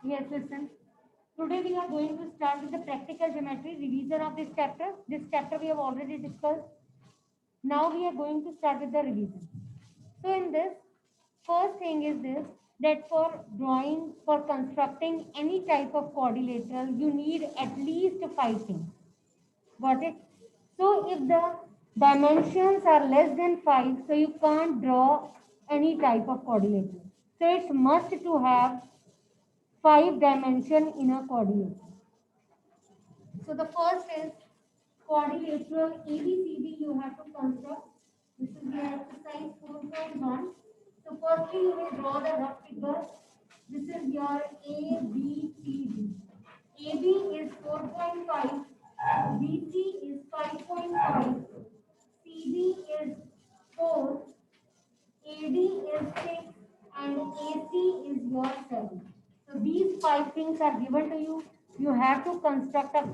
Yes, listen. Today we are going to start with the practical geometry revision of this chapter. This chapter we have already discussed. Now we are going to start with the revision. So in this, first thing is this, that for drawing, for constructing any type of quadrilateral, you need at least 5 things. Got it? So if the dimensions are less than 5, so you can't draw any type of quadrilateral. So it's must to have 5 dimension in a quadrilateral. So the first is quadrilateral ABCD you have to construct. This is your exercise 4.1. So firstly you will draw the rough figure. This is your ABCD. AB is 4.5, BC is 5.5, CD is 4, AD is 6, and AC is your 7. So these 5 things are given to you. You have to construct a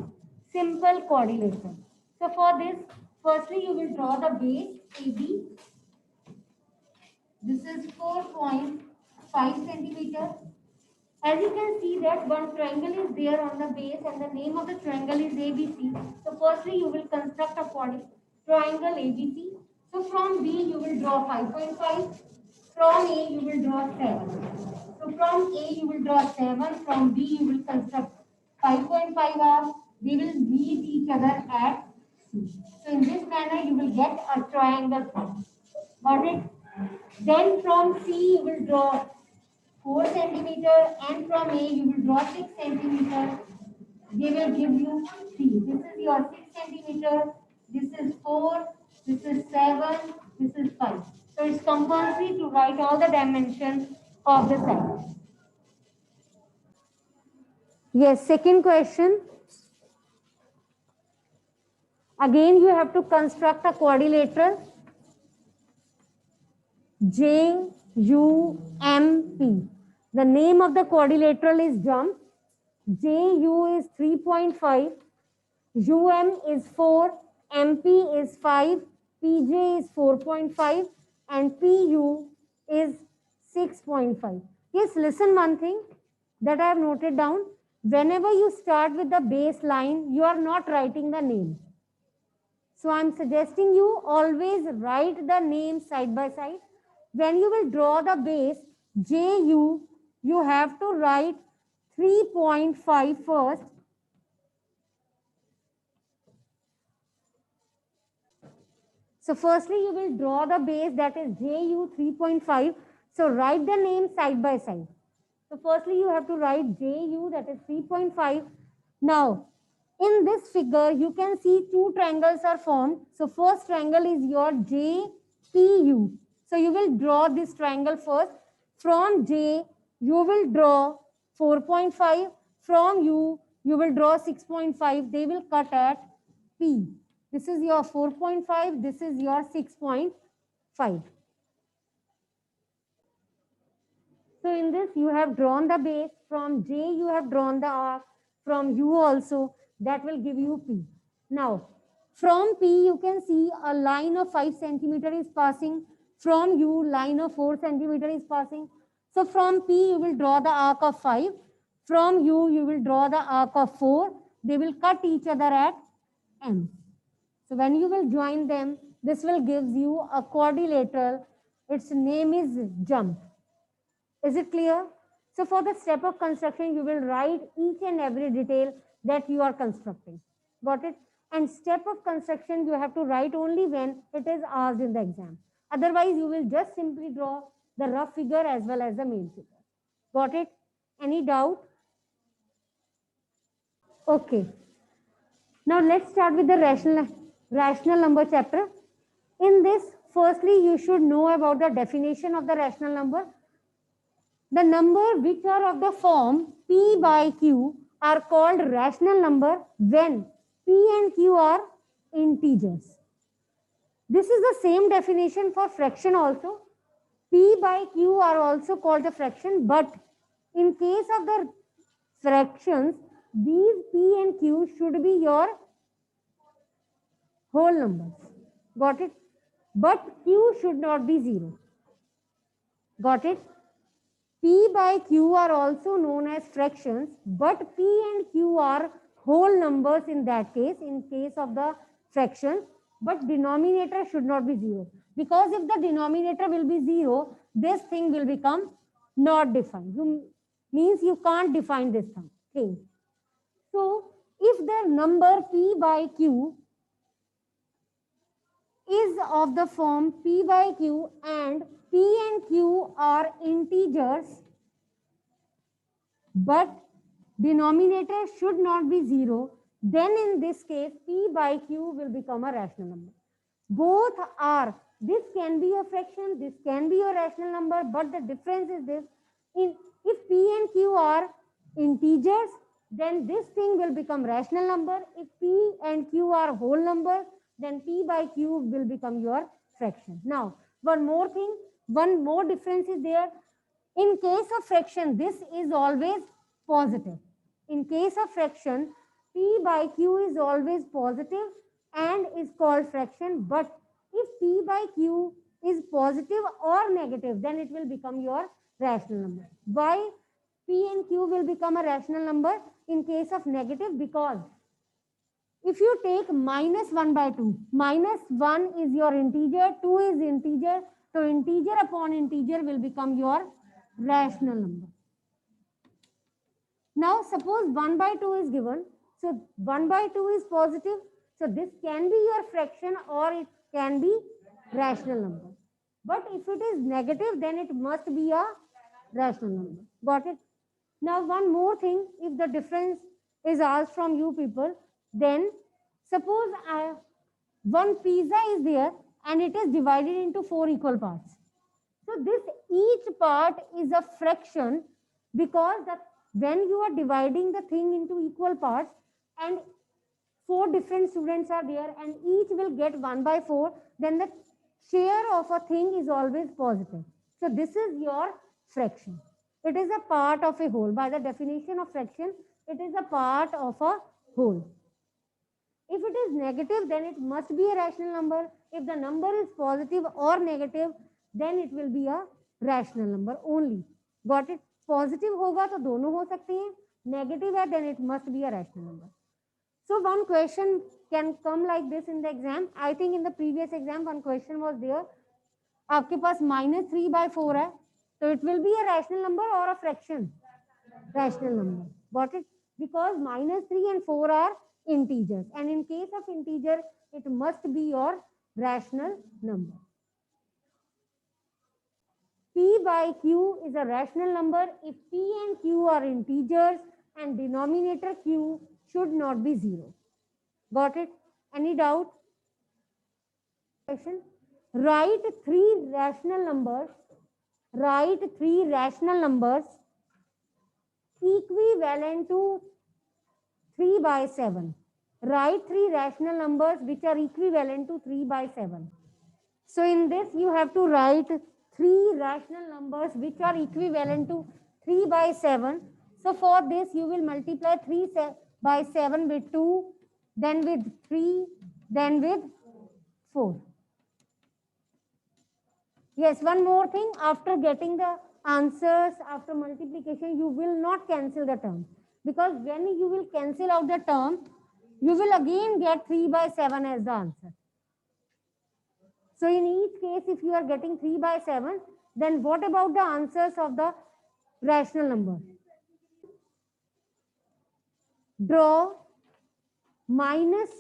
simple quadrilateral. So for this, firstly you will draw the base AB. This is 4.5 centimeter. As you can see that one triangle is there on the base and the name of the triangle is ABC. So firstly you will construct a triangle ABC. So from B you will draw 5.5. From A you will draw 7. So from A you will draw 7. From B you will construct 5.5 off. They will meet each other at C. So in this manner you will get a triangle form. Got it? Then from C you will draw 4 centimeter, and from A you will draw 6 centimeter. They will give you 3. This is your 6 centimeter. This is 4. This is 7. This is 5. So it's compulsory to write all the dimensions of the side. Yes, second question. Again, you have to construct a quadrilateral. JUMP. The name of the quadrilateral is JUMP. JU is 3.5, UM is 4, MP is 5, PJ is 4.5, and PU is 6.5. Yes, listen one thing that I have noted down. Whenever you start with the baseline, you are not writing the name. So I am suggesting you always write the name side by side. When you will draw the base, JU, you have to write 3.5 first. So firstly, you will draw the base, that is JU 3.5. So write the name side by side. So firstly, you have to write JU, that is 3.5. Now, in this figure, you can see two triangles are formed. So first triangle is your JPU. So you will draw this triangle first. From J, you will draw 4.5. From U, you will draw 6.5. They will cut at P. This is your 4.5. This is your 6.5. So in this, you have drawn the base. From J, you have drawn the arc. From U also, that will give you P. Now, from P, you can see a line of 5 centimeter is passing. From U, line of 4 centimeter is passing. So from P, you will draw the arc of 5. From U, you will draw the arc of 4. They will cut each other at M. So when you will join them, this will give you a quadrilateral. Its name is JUMP. Is it clear? So for the step of construction, you will write each and every detail that you are constructing. Got it? And step of construction, you have to write only when it is asked in the exam. Otherwise, you will just simply draw the rough figure as well as the main figure. Got it? Any doubt? Okay. Now let's start with the rational number chapter. In this, firstly, you should know about the definition of the rational number. The number which are of the form P by Q are called rational number when P and Q are integers. This is the same definition for fraction also. P by Q are also called the fraction, but in case of the fractions, these P and Q should be your whole numbers. Got it? But Q should not be 0. Got it? P by Q are also known as fractions, but P and Q are whole numbers in that case, in case of the fractions, but denominator should not be 0. Because if the denominator will be 0, this thing will become not defined. Means you can't define this thing. So, if the number P by Q is of the form P by Q and P and Q are integers, but denominator should not be 0, then in this case P by Q will become a rational number. Both are, this can be a fraction, this can be a rational number, but the difference is this, if P and Q are integers, then this thing will become rational number. If P and Q are whole numbers, then P by Q will become your fraction. Now, one more thing, one more difference is there. In case of fraction, this is always positive. In case of fraction, P by Q is always positive and is called fraction. But if P by Q is positive or negative, then it will become your rational number. Why P and Q will become a rational number in case of negative? Because if you take minus 1 by 2, minus 1 is your integer, 2 is integer, so integer upon integer will become your rational number. Now suppose 1 by 2 is given, so 1 by 2 is positive, so this can be your fraction or it can be rational number. But if it is negative, then it must be a rational number. Got it? Now one more thing, if the difference is asked from you people, then suppose one pizza is there and it is divided into 4 equal parts. So this each part is a fraction because when you are dividing the thing into equal parts and 4 different students are there and each will get 1 by 4, then the share of a thing is always positive. So this is your fraction. It is a part of a whole. By the definition of fraction, it is a part of a whole. If it is negative, then it must be a rational number. If the number is positive or negative, then it will be a rational number only. Got it? Positive होगा तो दोनों हो सकते हैं. Negative है, then it must be a rational number. So one question can come like this in the exam. I think in the previous exam one question was there. आपके पास minus 3 by 4 है, so it will be a rational number or a fraction? Rational number. Got it? Because minus 3 and 4 are integers, and in case of integer, it must be your rational number. P by Q is a rational number if P and Q are integers and denominator Q should not be 0. Got it? Any doubt? Write 3 rational numbers. Write 3 rational numbers equivalent to 3 by 7. Write 3 rational numbers which are equivalent to 3 by 7. So in this you have to write 3 rational numbers which are equivalent to 3 by 7. So for this you will multiply 3 by 7 with 2, then with 3, then with 4. Yes, one more thing, after getting the answers, after multiplication, you will not cancel the term. Because when you will cancel out the term, you will again get 3 by 7 as the answer. So in each case, if you are getting 3 by 7, then what about the answers of the rational number? Draw minus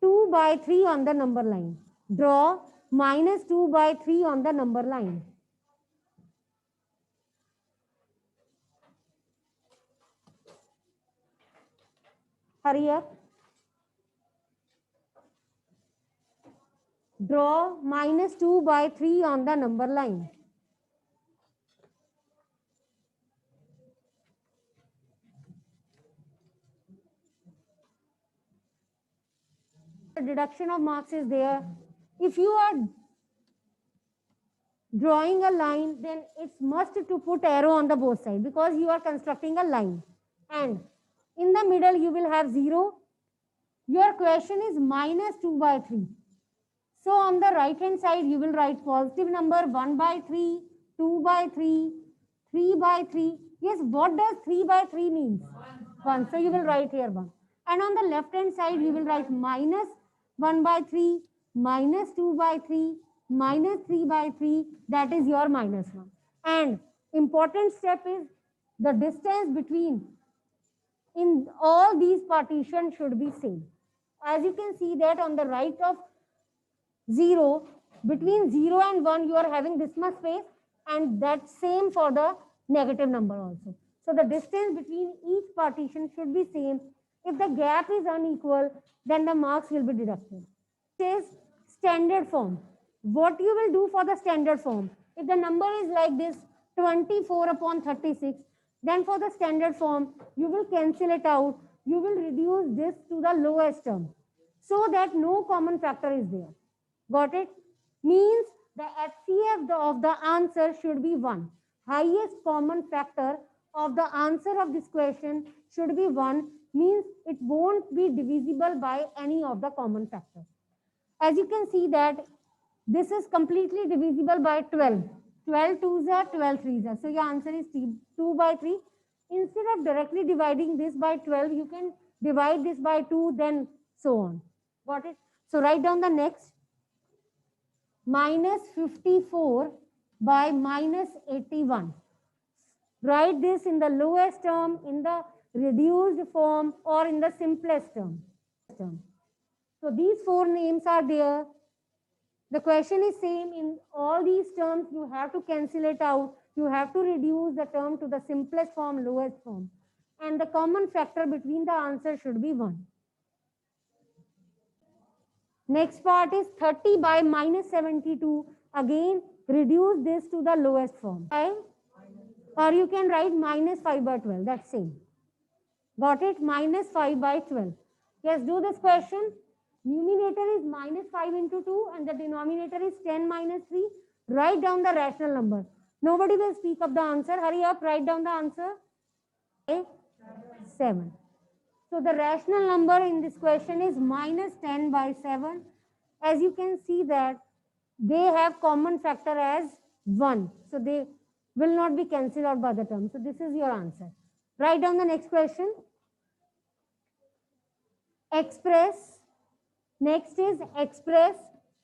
2 by 3 on the number line. Draw minus 2 by 3 on the number line. Hurry up. Draw minus 2 by 3 on the number line. The deduction of marks is there. If you are drawing a line, then it's must to put arrow on the both sides because you are constructing a line. And in the middle, you will have 0. Your question is minus 2 by 3. So on the right hand side, you will write positive number 1 by 3, 2 by 3, 3 by 3. Yes, what does 3 by 3 means? 1. So you will write here 1. And on the left hand side, you will write minus 1 by 3, minus 2 by 3, minus 3 by 3. That is your minus 1. And important step is the distance between in all these partitions should be same. As you can see that on the right of 0, between 0 and 1, you are having this much space, and that same for the negative number also. So the distance between each partition should be same. If the gap is unequal, then the marks will be deducted. It is standard form. What you will do for the standard form? If the number is like this, 24 upon 36, then for the standard form, you will cancel it out. You will reduce this to the lowest term so that no common factor is there. Got it? Means the HCF of the answer should be 1. Highest common factor of the answer of this question should be 1, means it won't be divisible by any of the common factors. As you can see that this is completely divisible by 12. 12 2s are 12 3s are. So your answer is 2 by 3. Instead of directly dividing this by 12, you can divide this by 2, then so on. Got it? So write down the next. Minus 54 by minus 81. Write this in the lowest term, in the reduced form, or in the simplest term. So these 4 names are there. The question is same in all these terms. You have to cancel it out. You have to reduce the term to the simplest form, lowest form. And the common factor between the answer should be 1. Next part is 30 by minus 72. Again, reduce this to the lowest form. 5, or you can write minus 5 by 12. That's same. Got it? Minus 5 by 12. Yes, do this question. Numerator is minus 5 into 2 and the denominator is 10 minus 3. Write down the rational number. Nobody will speak of the answer. Hurry up, write down the answer. 7. So the rational number in this question is minus 10 by 7. As you can see that they have common factor as 1. So they will not be cancelled out by the term. So this is your answer. Write down the next question. Express. Next is express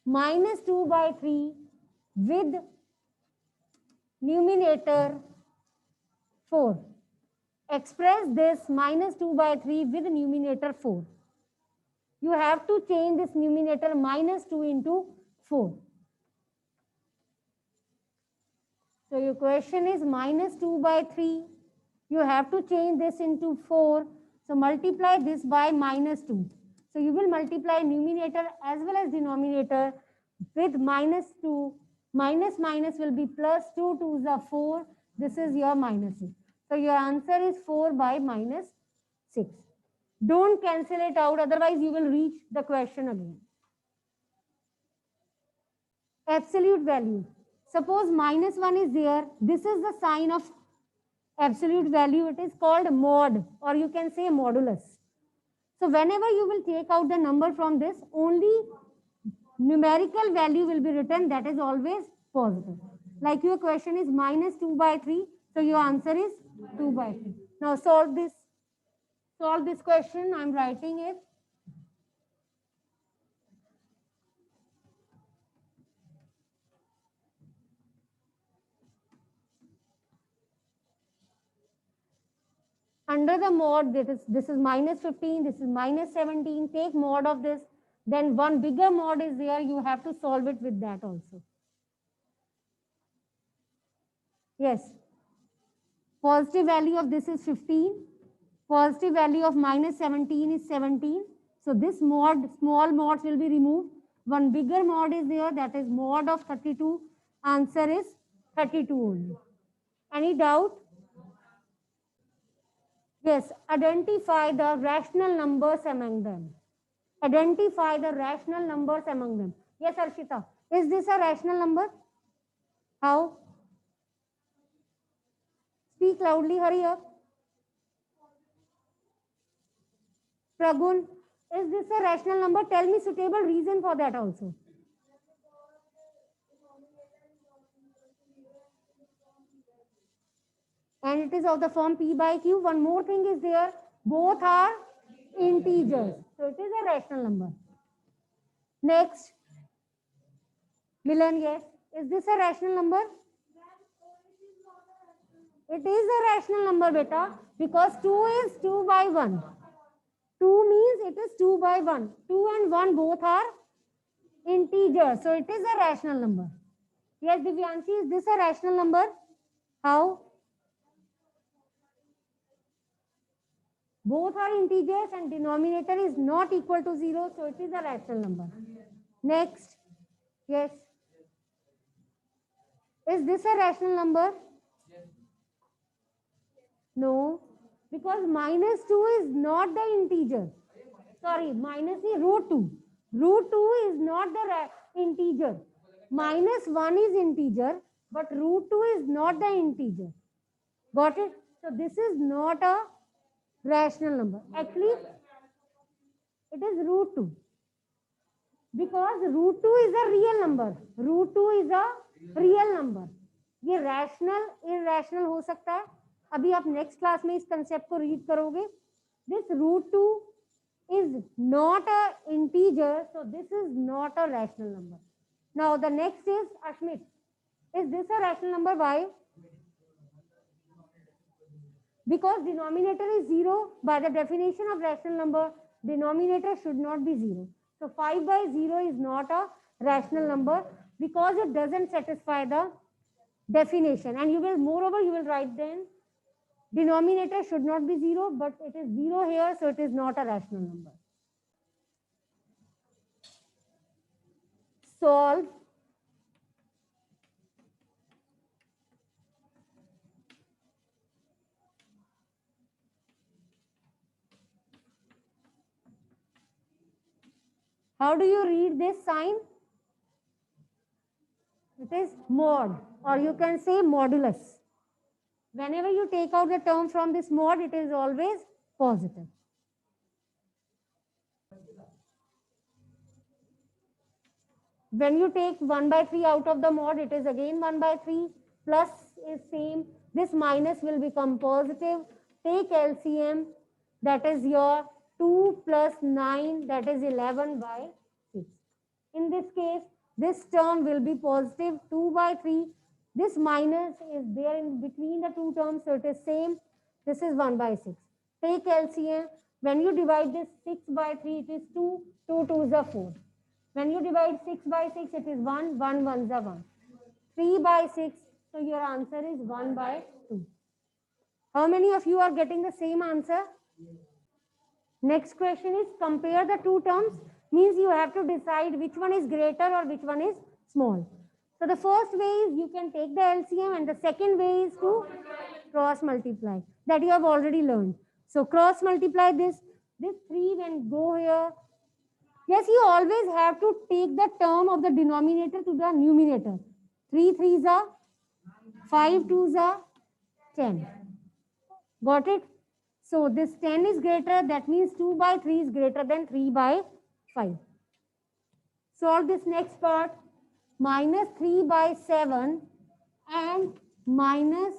minus 2 by 3 with numerator 4. Express this minus 2 by 3 with numerator 4. You have to change this numerator minus 2 into 4. So your question is minus 2 by 3. You have to change this into 4. So multiply this by minus 2. So you will multiply numerator as well as denominator with minus 2. Minus minus will be plus 2 2s are 4. This is your minus 6. So your answer is 4 by minus 6. Don't cancel it out, otherwise you will reach the question again. Absolute value. Suppose minus 1 is there. This is the sign of absolute value. It is called mod, or you can say modulus. So whenever you will take out the number from this, only numerical value will be written, that is always positive. Like your question is minus 2 by 3. So your answer is 2 by 3. Now solve this. Solve this question. I'm writing it. Under the mod, this is minus 15, this is minus 17. Take mod of this. Then one bigger mod is there. You have to solve it with that also. Yes. Positive value of this is 15. Positive value of minus 17 is 17. So this mod, small mods will be removed. One bigger mod is there, that is mod of 32. Answer is 32 only. Any doubt? Yes, identify the rational numbers among them. Identify the rational numbers among them. Yes, Arshita. Is this a rational number? How? Speak loudly, hurry up. Pragun, is this a rational number? Tell me suitable reason for that also. and it is of the form p by q. One more thing is there, both are integers, so it is a rational number. Next, Milan, yes, is this a rational number? It is a rational number, beta, because 2 is 2 by 1. 2 means it is 2 by 1. 2 and 1 both are integers, so it is a rational number. Yes, Divyanshi, is this a rational number? How? Both are integers and denominator is not equal to 0, so it is a rational number. Next, yes. Is this a rational number? No, because minus 2 is not the integer. Sorry, minus the root 2. Root 2 is not the integer. Minus 1 is integer, but root 2 is not the integer. Got it? So this is not a rational number. Actually, it is root 2. Because root 2 is a real number. Root 2 is a real number. ये rational, irrational हो सकता है. अभी आप next class में इस concept को read करोगे. This root 2 is not a integer, so this is not a rational number. Now the next is Ashmit. Is this a rational number? Why? Because denominator is 0. By the definition of rational number, denominator should not be 0. So 5 by 0 is not a rational number because it doesn't satisfy the definition. And you will, moreover, you will write then denominator should not be 0, but it is 0 here, so it is not a rational number. Solve. How do you read this sign? It is mod, or you can say modulus. Whenever you take out the term from this mod, it is always positive. When you take 1 by 3 out of the mod, it is again 1 by 3. Plus is same. This minus will become positive. Take LCM, that is your 2 plus 9, that is 11 by 6. In this case, this term will be positive 2 by 3. This minus is there in between the two terms, so it is same. This is 1 by 6. Take LCM. When you divide this 6 by 3, it is 2. 2 2s are 4. When you divide 6 by 6, it is 1. 1 1s are 1. 3 by 6, so your answer is 1 by 2. How many of you are getting the same answer? Next question is compare the two terms. Means you have to decide which one is greater or which one is small. So the first way is you can take the LCM, and the second way is to cross multiply. That you have already learned. So cross multiply this 3 when go here. Yes, you always have to take the term of the denominator to the numerator. 3 3s are 5 2s are 10. Got it? So this 10 is greater, that means 2 by 3 is greater than 3 by 5. Solve this next part. Minus 3 by 7 and minus